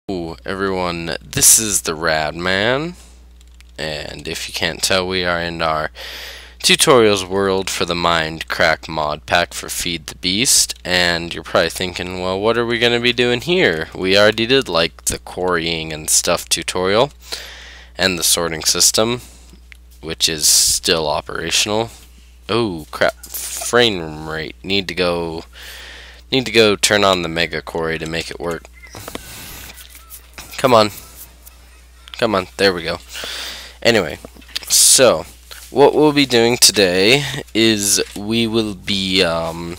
Everyone, this is the Rad Man, and if you can't tell, we are in our tutorials world for the Mindcrack mod pack for Feed the Beast. And you're probably thinking, well, what are we going to be doing here? We already did like the quarrying and stuff tutorial and the sorting system, which is still operational. Oh crap, frame rate. Need to go turn on the mega quarry to make it work. Come on, there we go. Anyway, so what we'll be doing today is we will be I'm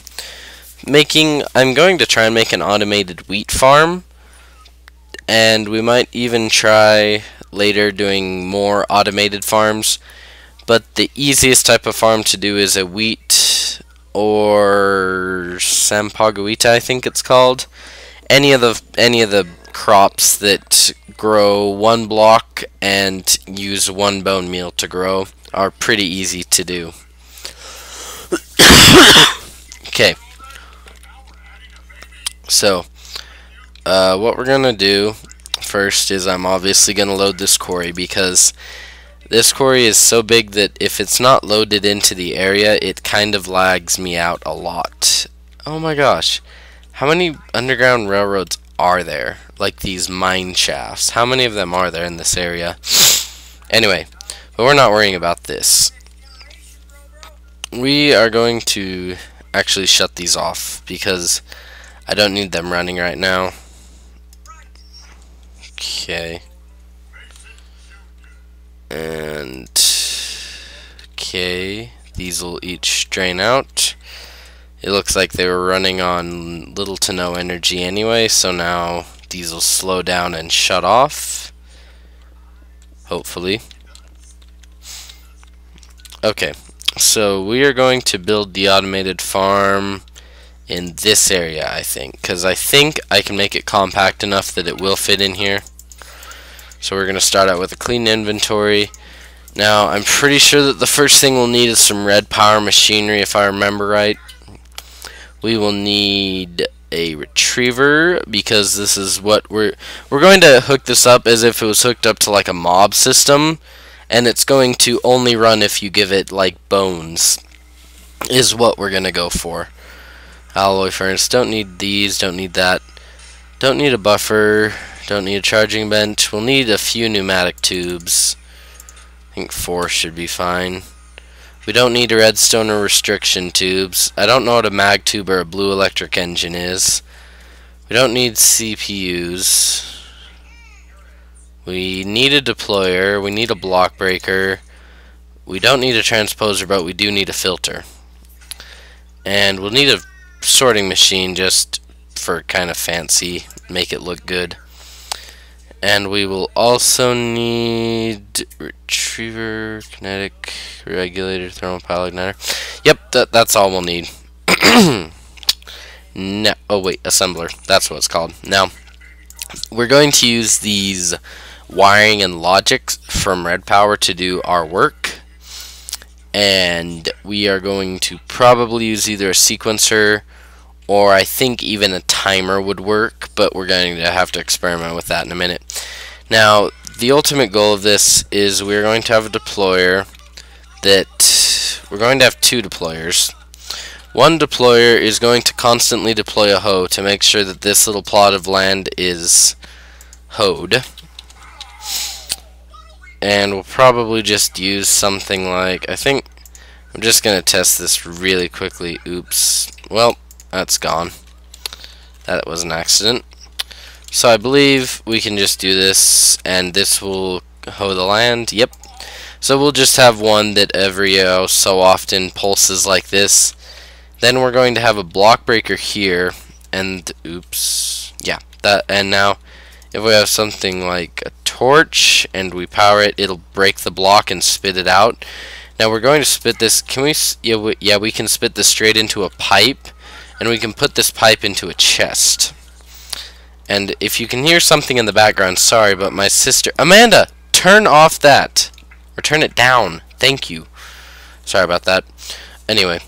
going to try and make an automated wheat farm, and we might even try later doing more automated farms, but the easiest type of farm to do is a wheat or Sampaguita, I think it's called. Any of the crops that grow one block and use one bone meal to grow are pretty easy to do. Okay, so what we're gonna do first is I'm obviously gonna load this quarry, because this quarry is so big that if it's not loaded into the area, it kind of lags me out a lot. Oh my gosh, how many underground railroads are there? Like these mine shafts. How many of them are there in this area? Anyway, but we're not worrying about this. We are going to actually shut these off because I don't need them running right now. Okay. And okay, these will each drain out. It looks like they were running on little to no energy anyway, so now these will slow down and shut off, hopefully. Okay, so we are going to build the automated farm in this area, I think, because I think I can make it compact enough that it will fit in here. So we're going to start out with a clean inventory. Now, I'm pretty sure that the first thing we'll need is some red power machinery, if I remember right. We will need a retriever, because this is what we're going to hook this up as if it was hooked up to like a mob system, and it's going to only run if you give it like bones, is what we're going to go for. Alloy furnace, don't need these, don't need that, don't need a buffer, don't need a charging bench. We'll need a few pneumatic tubes. I think 4 should be fine. We don't need a redstone or restriction tubes. I don't know what a mag tube or a blue electric engine is. We don't need CPUs. We need a deployer. We need a block breaker. We don't need a transposer, but we do need a filter. And we'll need a sorting machine just for kind of fancy, make it look good. And we will also need retriever, kinetic, regulator, thermopile igniter. Yep, that's all we'll need. No, oh wait, assembler. That's what it's called. Now, we're going to use these wiring and logic from Red Power to do our work. And we are going to probably use either a sequencer, or I think even a timer would work, but we're going to have to experiment with that in a minute. Now, the ultimate goal of this is we're going to have a deployer that we're going to have 2 deployers. One deployer is going to constantly deploy a hoe to make sure that this little plot of land is hoed. And we'll probably just use something like, I think I'm just going to test this really quickly. Oops. Well, that's gone. That was an accident. So I believe we can just do this, and this will hoe the land. Yep. So we'll just have one that every so often pulses like this. Then we're going to have a block breaker here, and oops, yeah, that. And now, if we have something like a torch and we power it, it'll break the block and spit it out. Now we're going to spit this. Can we? Yeah, we can spit this straight into a pipe. And we can put this pipe into a chest. And if you can hear something in the background, sorry, but my sister... Amanda, turn off that. Or turn it down. Thank you. Sorry about that. Anyway,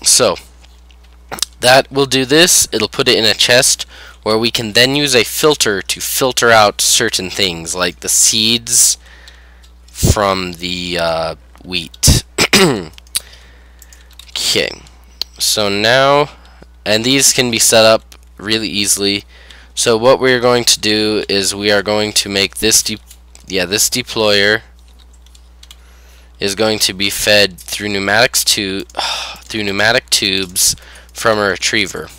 so that will do this. It'll put it in a chest. where we can then use a filter to filter out certain things, like the seeds from the wheat. Okay, so now, and these can be set up really easily. So what we're going to do is we are going to make this this deployer is going to be fed through pneumatic tubes from a retriever.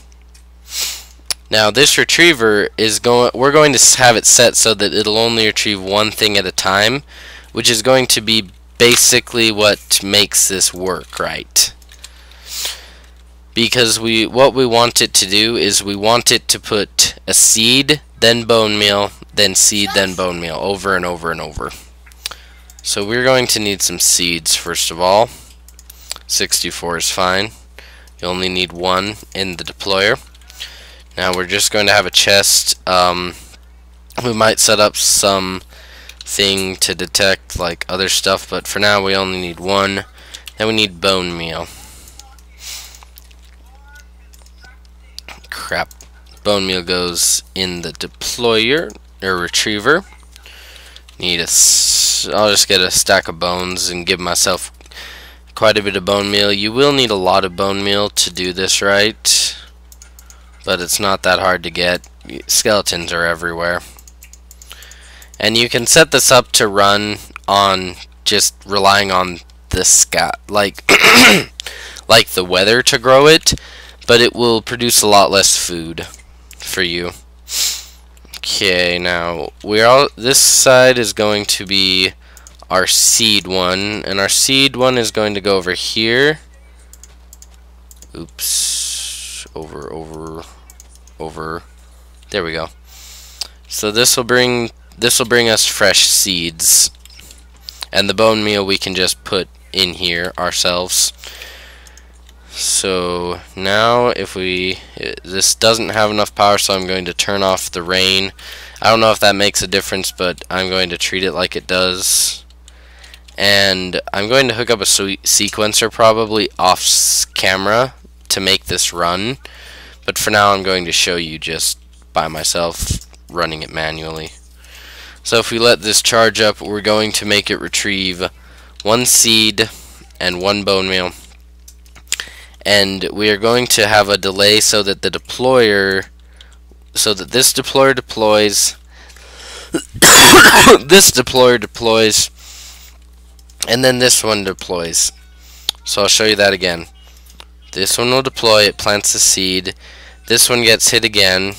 Now this retriever is we're going to have it set so that it'll only retrieve one thing at a time, which is going to be basically what makes this work, right? Because what we want it to do is we want it to put a seed, then bone meal, then seed, then bone meal, over and over and over. So we're going to need some seeds first of all. 64 is fine. You only need one in the deployer. Now we're just going to have a chest. We might set up some thing to detect like other stuff, but for now we only need one. Then we need bone meal. Crap. Bone meal goes in the deployer or retriever. I'll just get a stack of bones and give myself quite a bit of bone meal. You will need a lot of bone meal to do this right, but it's not that hard to get. Skeletons are everywhere. And you can set this up to run on just relying on the like the weather to grow it, but it will produce a lot less food for you. Okay, now this side is going to be our seed one, and our seed one is going to go over here. Oops. Over. There we go. So this will bring us fresh seeds, and the bone meal we can just put in here ourselves. So now this doesn't have enough power, so I'm going to turn off the rain. I don't know if that makes a difference, but I'm going to treat it like it does. And I'm going to hook up a sequencer probably off camera to make this run, but for now I'm going to show you just by myself running it manually. So if we let this charge up, we're going to make it retrieve one seed and one bone meal. And we are going to have a delay so that this deployer deploys, this deployer deploys, and then this one deploys. So I'll show you that again. This one will deploy, it plants the seed. This one gets hit again.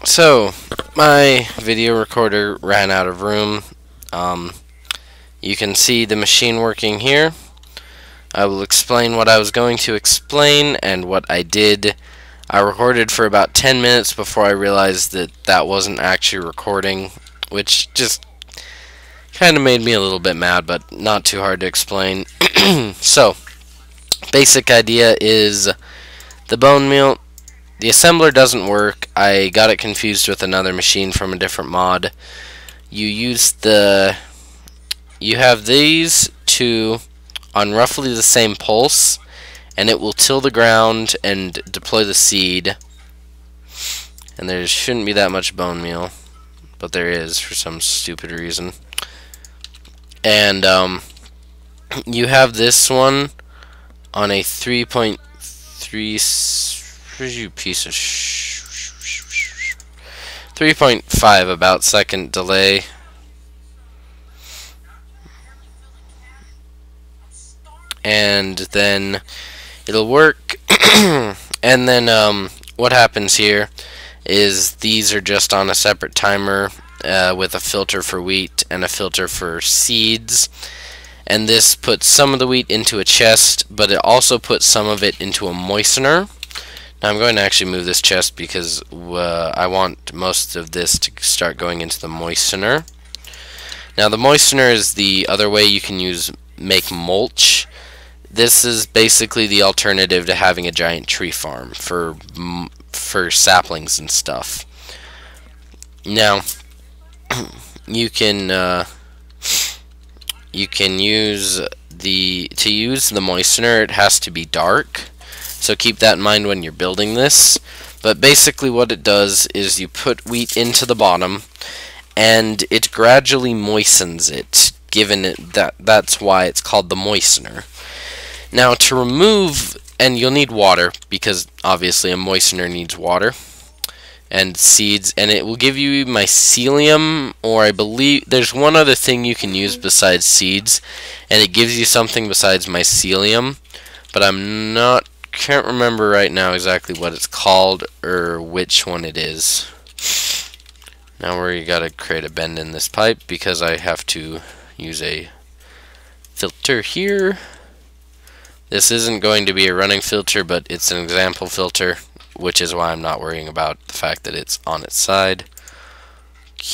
So my video recorder ran out of room. You can see the machine working here. I will explain what I was going to explain and what I did. I recorded for about 10 minutes before I realized that wasn't actually recording, which just kind of made me a little bit mad, but not too hard to explain. So, basic idea is the bone meal. The assembler doesn't work. I got it confused with another machine from a different mod. You have these two on roughly the same pulse, and it will till the ground and deploy the seed. And there shouldn't be that much bone meal, but there is for some stupid reason. And you have this one on a 3.3 you piece of 3.5 about second delay. And then it'll work. And then what happens here is these are just on a separate timer with a filter for wheat and a filter for seeds. And this puts some of the wheat into a chest, but it also puts some of it into a moistener. Now I'm going to actually move this chest because I want most of this to start going into the moistener. Now the moistener is the other way you can make mulch. This is basically the alternative to having a giant tree farm for saplings and stuff. Now you can use the moistener. It has to be dark. so keep that in mind when you're building this. But basically what it does is you put wheat into the bottom, and it gradually moistens it, given it that's why it's called the moistener. Now to remove, and you'll need water, because obviously a moistener needs water, and seeds, and it will give you mycelium, or I believe there's one other thing you can use besides seeds, and it gives you something besides mycelium, but can't remember right now exactly what it's called or which one it is. Now we gotta create a bend in this pipe because I have to use a filter here. This isn't going to be a running filter, but it's an example filter, which is why I'm not worrying about the fact that it's on its side.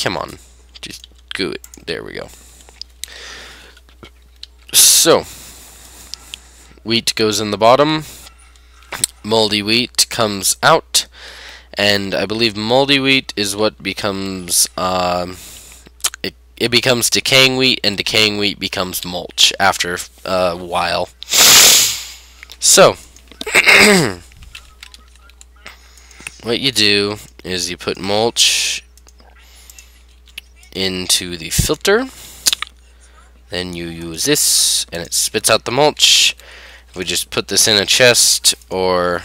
Come on, just go it. There we go. So, wheat goes in the bottom, moldy wheat comes out, and I believe moldy wheat is what becomes, it becomes decaying wheat, and decaying wheat becomes mulch after a while. So, what you do is you put mulch into the filter, then you use this, and it spits out the mulch. We just put this in a chest, or,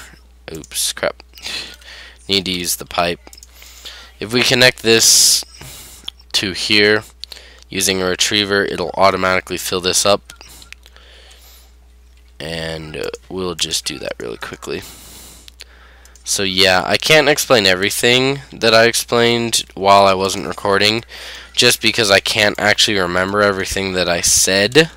oops, crap, need to use the pipe. If we connect this to here using a retriever, it'll automatically fill this up, and we'll just do that really quickly. So yeah, I can't explain everything that I explained while I wasn't recording, just because I can't actually remember everything that I said.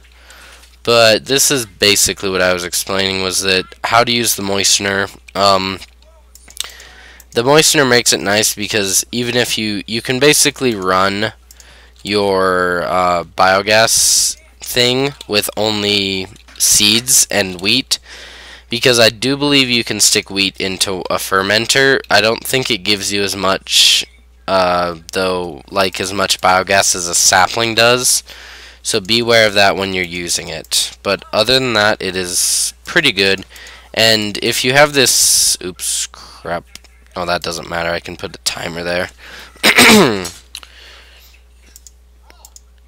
But this is basically what I was explaining, was that how to use the moistener. The moistener makes it nice because even if you can basically run your biogas thing with only seeds and wheat, because I do believe you can stick wheat into a fermenter. I don't think it gives you as much, though, like as much biogas as a sapling does. So beware of that when you're using it. But other than that, it is pretty good. And if you have this, oops, crap. Oh, that doesn't matter. I can put a timer there.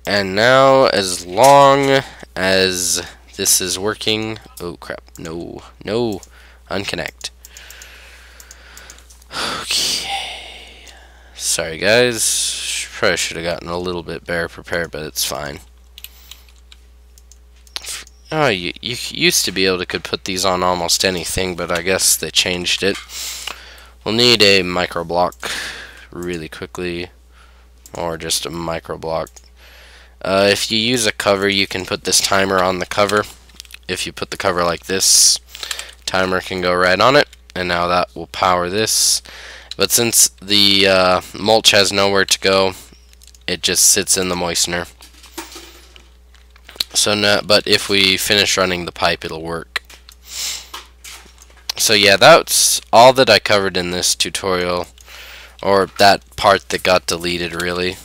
And now, as long as this is working, oh crap, no, unconnect. Okay, sorry guys, probably should have gotten a little bit better prepared, but it's fine. Oh, you used to be able to put these on almost anything, but I guess they changed it. We'll need a micro block really quickly, or just a micro block. If you use a cover, you can put this timer on the cover. If you put the cover like this, timer can go right on it, and now that will power this. But since the mulch has nowhere to go, it just sits in the moistener. So now, but if we finish running the pipe, it'll work. So yeah, that's all that I covered in this tutorial, or that part that got deleted, really.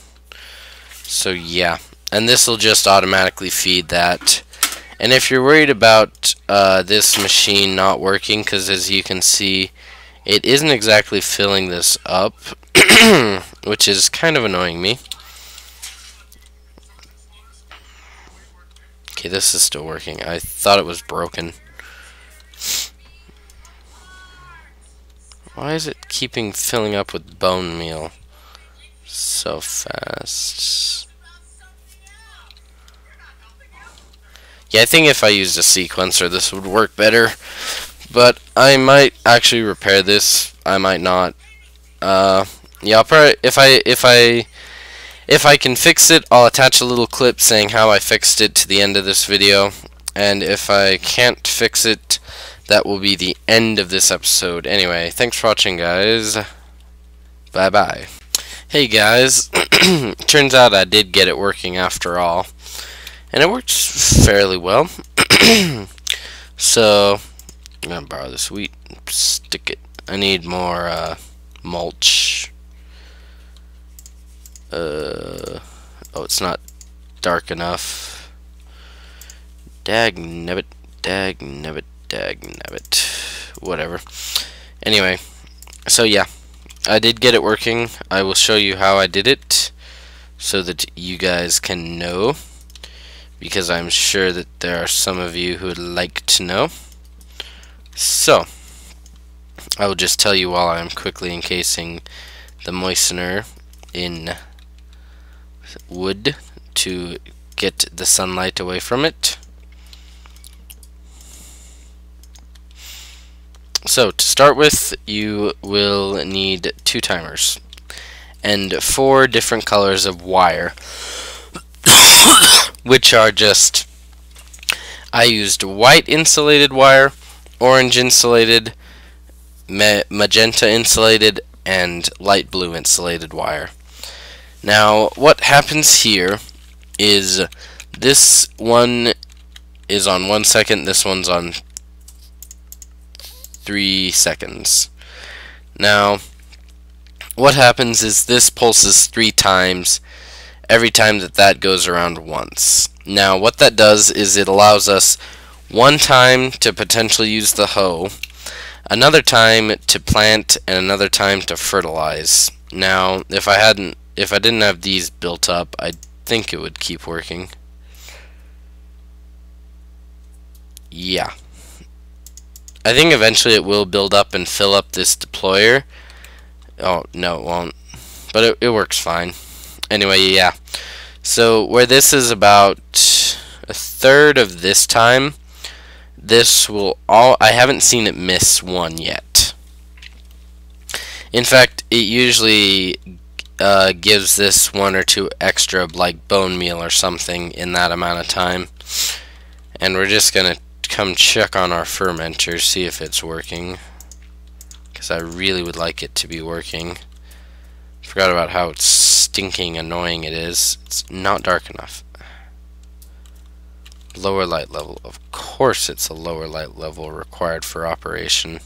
So yeah. And this will just automatically feed that. And if you're worried about this machine not working, because as you can see, it isn't exactly filling this up, which is kind of annoying me. Okay, this is still working. I thought it was broken. Why is it keeping filling up with bone meal so fast? Yeah, I think if I used a sequencer, this would work better. But I might actually repair this. I might not. Yeah, I'll probably, if I can fix it, I'll attach a little clip saying how I fixed it to the end of this video. And if I can't fix it, that will be the end of this episode. Anyway, thanks for watching, guys. Bye bye. Hey guys, turns out I did get it working after all. And it works fairly well. So, I'm going to borrow this wheat, stick it. I need more mulch. Oh, it's not dark enough. Dag nabbit, dag nabbit, dag nabbit. whatever. Anyway, so yeah, I did get it working. I will show you how I did it so that you guys can know, because I'm sure that there are some of you who would like to know. So I will just tell you while I'm quickly encasing the moistener in wood to get the sunlight away from it. So to start with, you will need 2 timers and 4 different colors of wire, which are just, I used white insulated wire, orange insulated, magenta insulated, and light blue insulated wire. Now what happens here is this one is on 1 second, this one's on 3 seconds. Now what happens is this pulses 3 times every time that goes around once. Now what that does is it allows us 1 time to potentially use the hoe, another time to plant, and another time to fertilize. Now if I didn't have these built up, I think it would keep working. Yeah, I think eventually it will build up and fill up this deployer. Oh no, it won't, but it works fine. Anyway, yeah, so where this is about 1/3 of this time, this will I haven't seen it miss one yet. In fact, it usually gives this 1 or 2 extra, like bone meal or something, in that amount of time. And we're just gonna come check on our fermenter, see if it's working, because I really would like it to be working. Forgot about how stinking annoying it is. It's not dark enough. Lower light level. Of course it's a lower light level required for operation.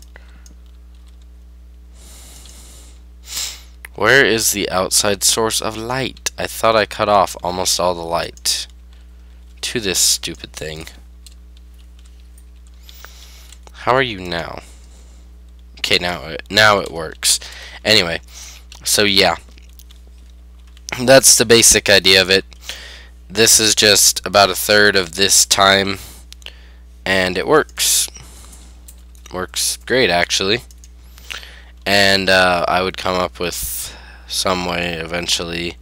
Where is the outside source of light? I thought I cut off almost all the light to this stupid thing. How are you now? Okay, now it works. Anyway, so yeah, that's the basic idea of it. This is just about 1/3 of this time, and it works. Works great, actually. And I would come up with some way eventually.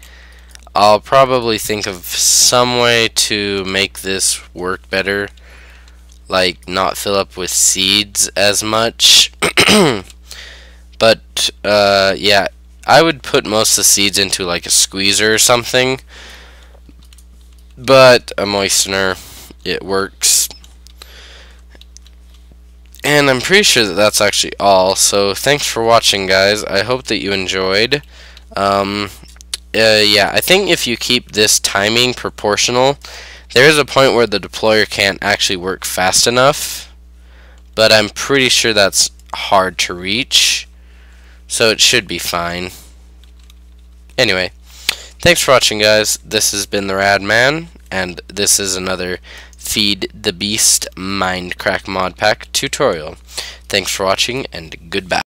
I'll probably think of some way to make this work better, like not fill up with seeds as much. But yeah, I would put most of the seeds into like a squeezer or something, but a moistener, it works. And I'm pretty sure that that's actually all. So thanks for watching, guys. I hope that you enjoyed. Yeah, I think if you keep this timing proportional, there is a point where the deployer can't actually work fast enough, but I'm pretty sure that's hard to reach, so it should be fine. Anyway, thanks for watching, guys. This has been the Rad Man, and this is another Feed the Beast Mindcrack mod pack tutorial. Thanks for watching, and goodbye.